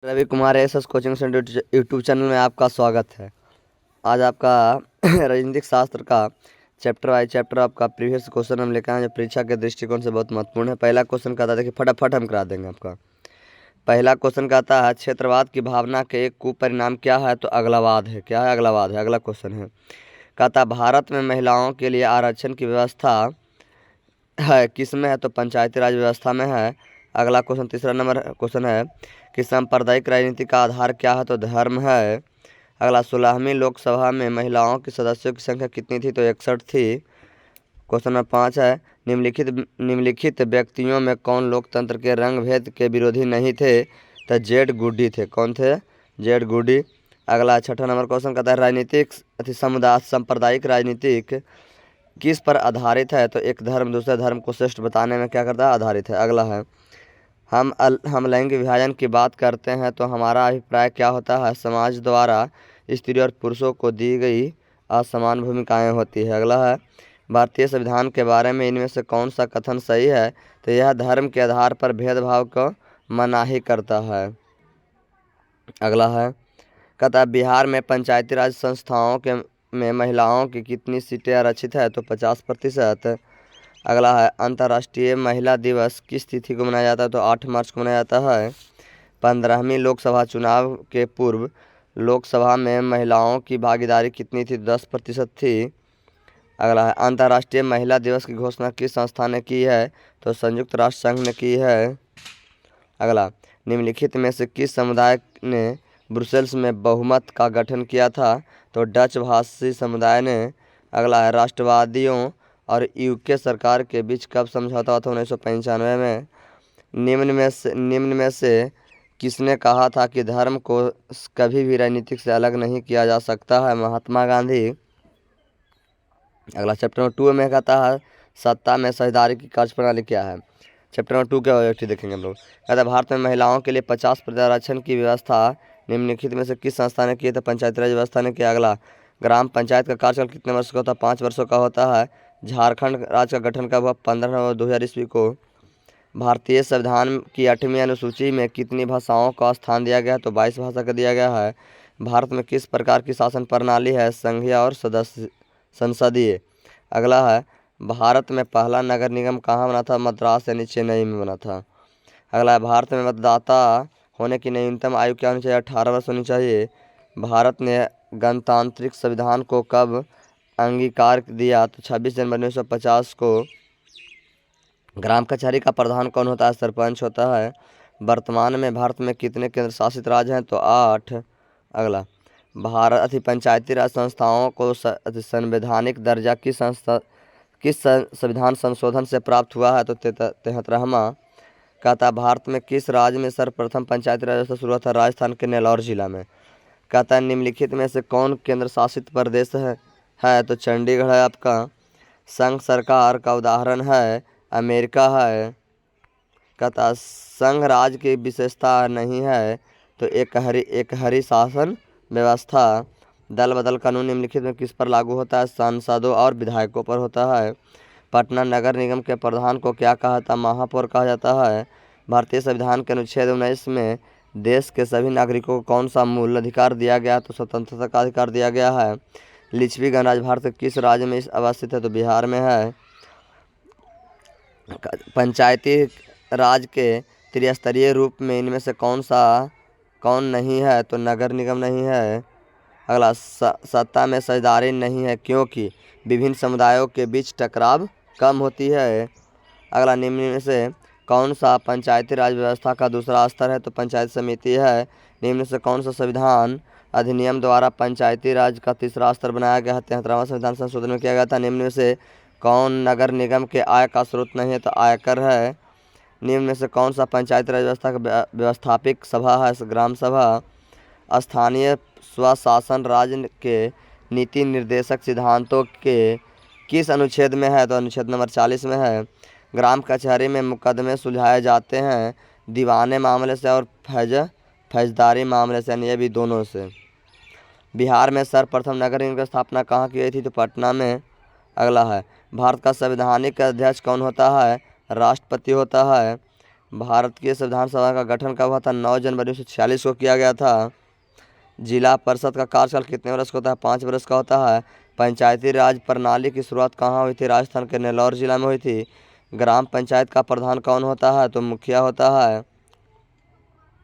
Ravi Kumar S coaching centre YouTube channel में आपका स्वागत है। आज आपका राजनीतिक शास्त्र का चैप्टर बाय चैप्टर आपका प्रीवियस क्वेश्चन हम लेकर आए हैं, जो परीक्षा के दृष्टिकोण से बहुत महत्वपूर्ण है। पहला क्वेश्चन कहता है कि फटाफट हम करा देंगे आपका। पहला क्वेश्चन कहता है क्षेत्रवाद की भावना के एक कुपरिणाम क्या है? तो अगलावाद है। क्या है? अगलावाद है। अगला क्वेश्चन है, कहता भारत में महिलाओं के लिए आरक्षण की व्यवस्था है किस में है? तो पंचायती राज व्यवस्था में है। अगला क्वेश्चन, तीसरा नंबर क्वेश्चन है कि सांप्रदायिक राजनीति का आधार क्या है? तो धर्म है। अगला, 16वीं लोकसभा में महिलाओं की सदस्यों की संख्या कितनी थी? तो 61 थी। क्वेश्चन नंबर 5 है, निम्नलिखित व्यक्तियों में कौन लोकतंत्र के रंग भेद के विरोधी नहीं थे? तो जेड गुडी थे। कौन थे? जेड गुडी। अगला, छठा नंबर क्वेश्चन कहता है राजनीतिक समुदाय सांप्रदायिक राजनीतिक किस पर आधारित है? तो एक धर्म दूसरे धर्म को श्रेष्ठ बताने में क्या करता है? आधारित है। अगला है, हम लैंगिक विभाजन की बात करते हैं तो हमारा अभिप्राय क्या होता है? समाज द्वारा स्त्री और पुरुषों को दी गई असमान भूमिकाएं होती है। अगला है, भारतीय संविधान के बारे में इनमें से कौन सा कथन सही है? तो यह धर्म के आधार पर भेदभाव को मनाही करता है। अगला है, कहता बिहार में पंचायती राज संस्थाओं के में महिलाओं की कितनी सीटें आरक्षित है? तो 50%। अगला है, अंतर्राष्ट्रीय महिला दिवस किस तिथि को मनाया जाता है? तो 8 मार्च को मनाया जाता है। 15वीं लोकसभा चुनाव के पूर्व लोकसभा में महिलाओं की भागीदारी कितनी थी? 10% थी। अगला है, अंतर्राष्ट्रीय महिला दिवस की घोषणा किस संस्था ने की है? तो संयुक्त राष्ट्र संघ ने की है। अगला, निम्नलिखित में से किस समुदाय ने ब्रुसेल्स में बहुमत का गठन किया था? तो डच भाषी समुदाय ने। अगला है, राष्ट्रवादियों और यूके सरकार के बीच कब समझौता हुआ था? 1995 में। निम्न में से किसने कहा था कि धर्म को कभी भी राजनीतिक से अलग नहीं किया जा सकता है? महात्मा गांधी। अगला, चैप्टर नंबर 2 में कहता है सत्ता में साझेदारी की कार्यप्रणाली क्या है? चैप्टर नंबर 2 के ऑब्जेक्टिव देखेंगे हम लोग। कहता है भारत में महिलाओं के लिए 50% आरक्षण की व्यवस्था निम्नलिखित में से किस संस्था ने की है? तो पंचायती राज व्यवस्था ने किया। अगला, ग्राम पंचायत का कार्यकाल कितने वर्ष का होता है? 5 वर्षों का होता है। झारखंड राज्य का गठन कब हुआ? 15 नवंबर 2000 ईस्वी को। भारतीय संविधान की 8वीं अनुसूची में कितनी भाषाओं का स्थान दिया गया है? तो 22 भाषा का दिया गया है। भारत में किस प्रकार की शासन प्रणाली है? संघीय और संसदीय। अगला है, भारत में पहला नगर निगम कहाँ बना था? मद्रास यानी चेन्नई में बना था। अगला है, भारत में मतदाता होने की न्यूनतम आयु क्या होनी चाहिए? 18 वर्ष होनी चाहिए। भारत ने गणतांत्रिक संविधान को कब अंगीकार दिया? तो 26 जनवरी 1950 को। ग्राम कचहरी का प्रधान कौन होता है? सरपंच होता है। वर्तमान में भारत में कितने केंद्र शासित राज्य हैं? तो 8। अगला, भारत पंचायती राज संस्थाओं को संवैधानिक दर्जा किस संविधान संशोधन से प्राप्त हुआ है? तो 73वां। कहता भारत में किस राज्य में सर्वप्रथम पंचायती राज व्यवस्था शुरू हुआ था? राजस्थान के नेल्लौर जिला में। कहता है निम्नलिखित में से कौन केंद्र शासित प्रदेश है? तो चंडीगढ़ है आपका। संघ सरकार का उदाहरण है अमेरिका है। कहता संघ राज्य की विशेषता नहीं है। तो एक हरी शासन व्यवस्था। दल बदल कानून निम्नलिखित में किस पर लागू होता है? सांसदों और विधायकों पर होता है। पटना नगर निगम के प्रधान को क्या कहा जाता है? महापौर कहा जाता है। भारतीय संविधान के अनुच्छेद 19 में देश के सभी नागरिकों को कौन सा मूल अधिकार दिया गया? तो स्वतंत्रता का अधिकार दिया गया है। लिच्छवी गणराज्य भारत के किस राज्य में अवस्थित है? तो बिहार में है। पंचायती राज के त्रिस्तरीय रूप में इनमें से कौन नहीं है? तो नगर निगम नहीं है। अगला, सत्ता में साझेदारी नहीं है क्योंकि विभिन्न समुदायों के बीच टकराव कम होती है। अगला, निम्न में से कौन सा पंचायती राज व्यवस्था का दूसरा स्तर है? तो पंचायत समिति है। निम्न से कौन सा संविधान अधिनियम द्वारा पंचायती राज का तीसरा स्तर बनाया गया है? 73वां संविधान संशोधन में किया गया था। निम्न में से कौन नगर निगम के आय का स्रोत नहीं है? तो आयकर है। निम्न में से कौन सा पंचायती राज व्यवस्था का व्यवस्थापिक सभा है? ग्राम सभा। स्थानीय स्वशासन राज्य के नीति निर्देशक सिद्धांतों के किस अनुच्छेद में है? तो अनुच्छेद नंबर 40 में है। ग्राम कचहरी में मुकदमे सुलझाए जाते हैं दीवाने मामले से और फौजदारी मामले से, यानी ये भी दोनों से। बिहार में सर्वप्रथम नगर निगम की स्थापना कहाँ की गई थी? तो पटना में। अगला है, भारत का संवैधानिक अध्यक्ष कौन होता है? राष्ट्रपति होता है। भारत की संविधान सभा का गठन कब हुआ था? 9 जनवरी 1946 को किया गया था। जिला परिषद का कार्यकाल कितने वर्ष का होता है? 5 वर्ष का होता है। पंचायती राज प्रणाली की शुरुआत कहाँ हुई थी? राजस्थान के नेल्लौर जिला में हुई थी। ग्राम पंचायत का प्रधान कौन होता है? तो मुखिया होता है।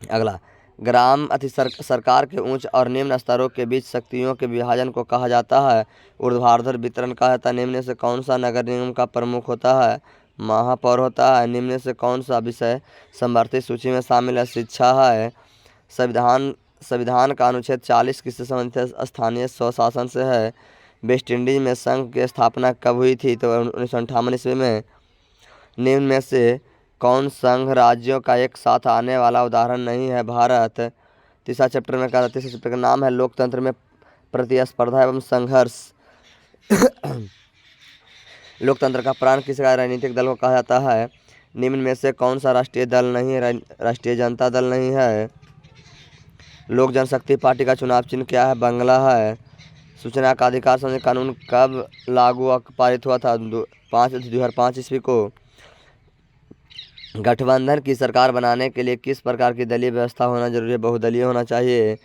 अगला, ग्राम सरकार के उच्च और निम्न स्तरों के बीच शक्तियों के विभाजन को कहा जाता है। ऊर्ध्वाधर वितरण कहा जाता है। निम्न से कौन सा नगर निगम का प्रमुख होता है? महापौर होता है। निम्न से कौन सा विषय समवर्ती सूची में शामिल है? शिक्षा है। संविधान का अनुच्छेद 40 किससे संबंधित है? स्थानीय स्वशासन से है। वेस्ट इंडीज में संघ की स्थापना कब हुई थी? तो 1958 ईस्वी में। निम्न में से कौन संघ राज्यों का एक साथ आने वाला उदाहरण नहीं है? भारत। तीसरा चैप्टर में कहा, तीसरे चैप्टर का नाम है लोकतंत्र में प्रतिस्पर्धा एवं संघर्ष। लोकतंत्र का प्राण किस राजनीतिक दल को कहा जाता है? निम्न में से कौन सा राष्ट्रीय दल नहीं है? राष्ट्रीय जनता दल नहीं है। लोक जनशक्ति पार्टी का चुनाव चिन्ह क्या है? बंगला है। सूचना का अधिकार संबंधी कानून कब लागू और पारित हुआ था? 2005 ईस्वी को। गठबंधन की सरकार बनाने के लिए किस प्रकार की दलीय व्यवस्था होना जरूरी है? बहुदलीय होना चाहिए।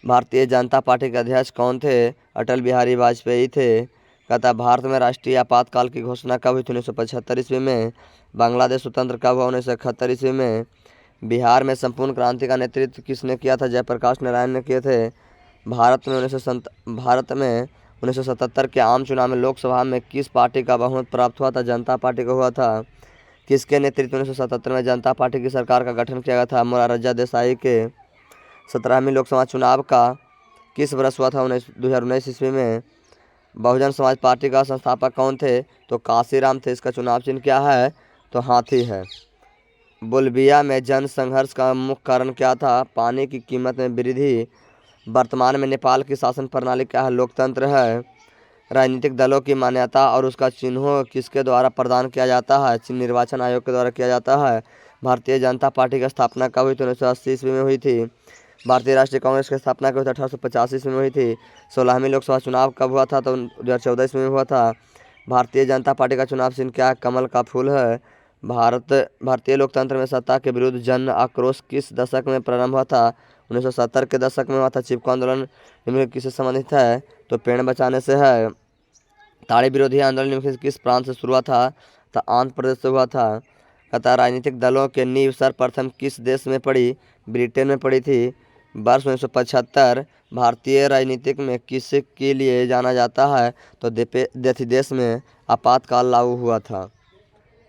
भारतीय जनता पार्टी के अध्यक्ष कौन थे? अटल बिहारी वाजपेयी थे। कहता भारत में राष्ट्रीय आपातकाल की घोषणा कब हुई थी? 1975 ईस्वी में। बांग्लादेश स्वतंत्र कब हुआ? 1971 ईस्वी में। बिहार में संपूर्ण क्रांति का नेतृत्व किसने किया था? जयप्रकाश नारायण ने किए थे। भारत में 1977 के आम चुनाव में लोकसभा में किस पार्टी का बहुमत प्राप्त हुआ था? जनता पार्टी को हुआ था। किसके नेतृत्व में 1977 में जनता पार्टी की सरकार का गठन किया गया था? मोरारजी देसाई के। 17वीं लोकसभा चुनाव का किस वर्ष हुआ था? 2019 ईस्वी में। बहुजन समाज पार्टी का संस्थापक कौन थे? तो काशीराम थे। इसका चुनाव चिन्ह क्या है? तो हाथी है। बोलिविया में जन संघर्ष का मुख्य कारण क्या था? पानी की कीमत में वृद्धि। वर्तमान में नेपाल की शासन प्रणाली क्या है? लोकतंत्र है। राजनीतिक दलों की मान्यता और उसका चिन्हों किसके द्वारा प्रदान किया जाता है? निर्वाचन आयोग के द्वारा किया जाता है। भारतीय जनता पार्टी की स्थापना कब हुई थी? 1980 ईस्वी में हुई थी। भारतीय राष्ट्रीय कांग्रेस की स्थापना कब हुई थी? 1850 ईस्वी में हुई थी। 16वीं लोकसभा चुनाव कब हुआ था? तो 2014 ईस्वी में हुआ था। भारतीय जनता पार्टी का चुनाव चिन्ह क्या है? कमल का फूल है। भारतीय लोकतंत्र में सत्ता के विरुद्ध जन आक्रोश किस दशक में प्रारंभ हुआ था? 1970 के दशक में हुआ था। चिपको आंदोलन निम्नलिखित किससे संबंधित है? तो पेड़ बचाने से है। ताड़ी विरोधी आंदोलन निम्नलिखित किस प्रांत से शुरू हुआ था? तो आंध्र प्रदेश से हुआ था। कहता राजनीतिक दलों के नींव सर्वप्रथम किस देश में पड़ी? ब्रिटेन में पड़ी थी। वर्ष 1975 भारतीय राजनीतिक में किस के लिए जाना जाता है? तो देश में आपातकाल लागू हुआ था।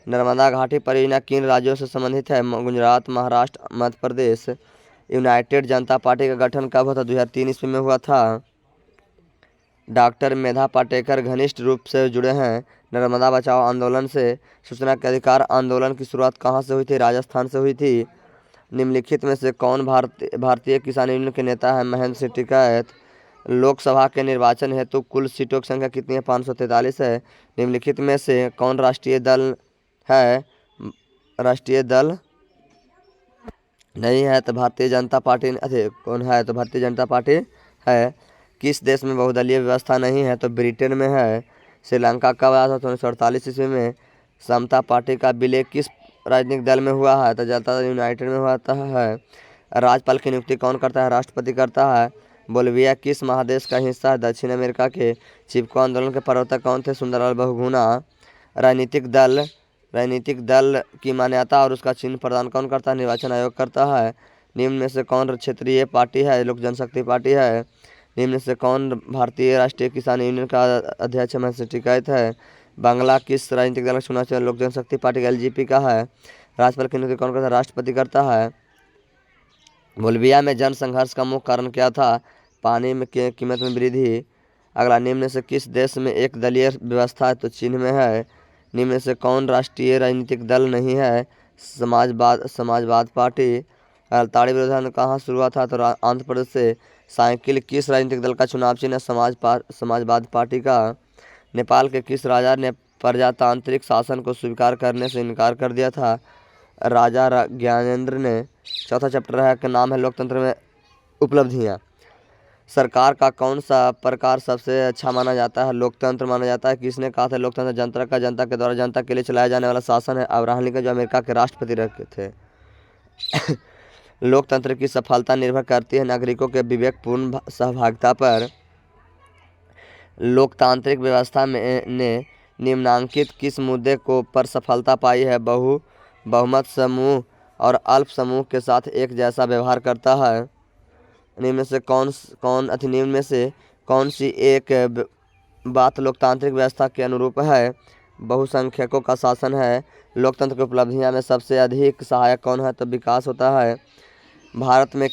नर्मदा घाटी परियोजना किन राज्यों से संबंधित है? गुजरात, महाराष्ट्र, मध्य प्रदेश। यूनाइटेड जनता पार्टी का गठन कब हुआ था? 2003 ईस्वी में हुआ था। डॉक्टर मेधा पाटेकर घनिष्ठ रूप से जुड़े हैं नर्मदा बचाओ आंदोलन से। सूचना के अधिकार आंदोलन की शुरुआत कहाँ से हुई थी? राजस्थान से हुई थी। निम्नलिखित में से कौन भारतीय किसान यूनियन के नेता है? महेंद्र सिंह टिकैत। लोकसभा के निर्वाचन हेतु कुल सीटों की संख्या कितनी है? 543 है। निम्नलिखित में से कौन राष्ट्रीय दल है? राष्ट्रीय दल नहीं है तो भारतीय जनता पार्टी कौन है? तो भारतीय जनता पार्टी है। किस देश में बहुदलीय व्यवस्था नहीं है? तो ब्रिटेन में है। श्रीलंका कब आया था? तो 1948 ईस्वी में। समता पार्टी का विलय किस राजनीतिक दल में हुआ है? तो जनता दल यूनाइटेड में हुआ है। राज्यपाल की नियुक्ति कौन करता है? राष्ट्रपति करता है। बोलिविया किस महादेश का हिस्सा है? दक्षिण अमेरिका के। चिपको आंदोलन के प्रवर्तक कौन थे? सुंदरलाल बहुगुणा। राजनीतिक दल की मान्यता और उसका चिन्ह प्रदान कौन करता है? निर्वाचन आयोग करता है। निम्न में से कौन क्षेत्रीय पार्टी है? लोक जनशक्ति पार्टी है। निम्न से कौन भारतीय राष्ट्रीय किसान यूनियन का अध्यक्ष महेंद्र सिंह टिकैत है? बांग्ला किस राजनीतिक दल का चुनाव चिन्ह? लोक जनशक्ति पार्टी का एलजेपी का है। राज्यपाल की नियुक्ति कौन करता है? राष्ट्रपति करता है। बोलिविया में जन संघर्ष का मुख्य कारण क्या था? पानी में की कीमत में वृद्धि। अगला, निम्न से किस देश में एक दलीय व्यवस्था है? तो चीन में है। निम्न से कौन राष्ट्रीय राजनीतिक दल नहीं है? समाजवाद पार्टी। ताड़ी विरोधी आंदोलन कहाँ शुरू हुआ था? तो आंध्र प्रदेश से। साइकिल किस राजनीतिक दल का चुनाव चिन्ह है? समाजवाद पार्टी का। नेपाल के किस राजा ने प्रजातांत्रिक शासन को स्वीकार करने से इनकार कर दिया था? राजा ज्ञानेंद्र ने। चौथा चैप्टर है का नाम है लोकतंत्र में उपलब्धियाँ। सरकार का कौन सा प्रकार सबसे अच्छा माना जाता है? लोकतंत्र माना जाता है। किसने कहा था लोकतंत्र जनता का, जनता के द्वारा जनता के लिए चलाया जाने वाला शासन है? अब्राहम लिंकन, जो अमेरिका के राष्ट्रपति रहे थे। लोकतंत्र की सफलता निर्भर करती है नागरिकों के विवेकपूर्ण सहभागिता पर। लोकतांत्रिक व्यवस्था में ने निम्नांकित किस मुद्दे को पर सफलता पाई है? बहुमत समूह और अल्प समूह के साथ एक जैसा व्यवहार करता है। निम्न में से कौन सी एक बात लोकतांत्रिक व्यवस्था के अनुरूप है? बहुसंख्यकों का शासन है। लोकतंत्र की उपलब्धियां में सबसे अधिक सहायक कौन है? तो विकास होता है। भारत में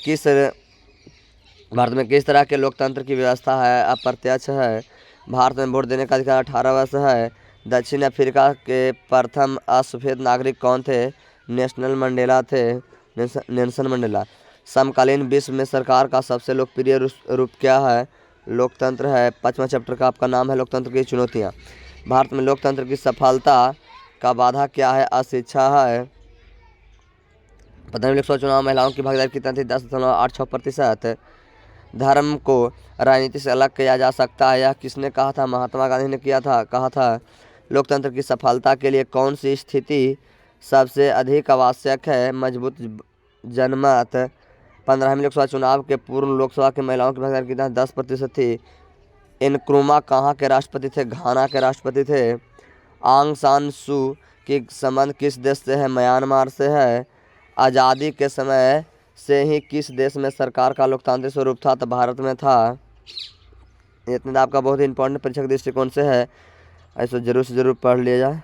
किस तरह के लोकतंत्र की व्यवस्था है? अप्रत्यक्ष है। भारत में वोट देने का अधिकार 18 वर्ष है। दक्षिण अफ्रीका के प्रथम असफेद नागरिक कौन थे? Nelson Mandela. समकालीन विश्व में सरकार का सबसे लोकप्रिय रूप क्या है? लोकतंत्र है। 5वां चैप्टर का आपका नाम है लोकतंत्र की चुनौतियाँ। भारत में लोकतंत्र की सफलता का बाधा क्या है? अशिक्षा है। प्रधानमंत्री लोकसभा चुनाव महिलाओं की भागीदारी कितना थी? 10.86%। धर्म को राजनीति से अलग किया जा सकता है, यह किसने कहा था? महात्मा गांधी ने कहा था। लोकतंत्र की सफलता के लिए कौन सी स्थिति सबसे अधिक आवश्यक है? मजबूत जनमत। 15वीं लोकसभा चुनाव के पूर्व लोकसभा की महिलाओं की भागीदारी कितना? 10% थी। नक्रुमा कहाँ के राष्ट्रपति थे? घाना के राष्ट्रपति थे। आंग सान सू की संबंध किस देश से है? म्यांमार से है। आज़ादी के समय से ही किस देश में सरकार का लोकतांत्रिक स्वरूप था? तो भारत में था। इतना आपका बहुत ही इंपॉर्टेंट परीक्षा के दृष्टिकोण से है, ऐसा जरूर से जरूर पढ़ लिया जाए।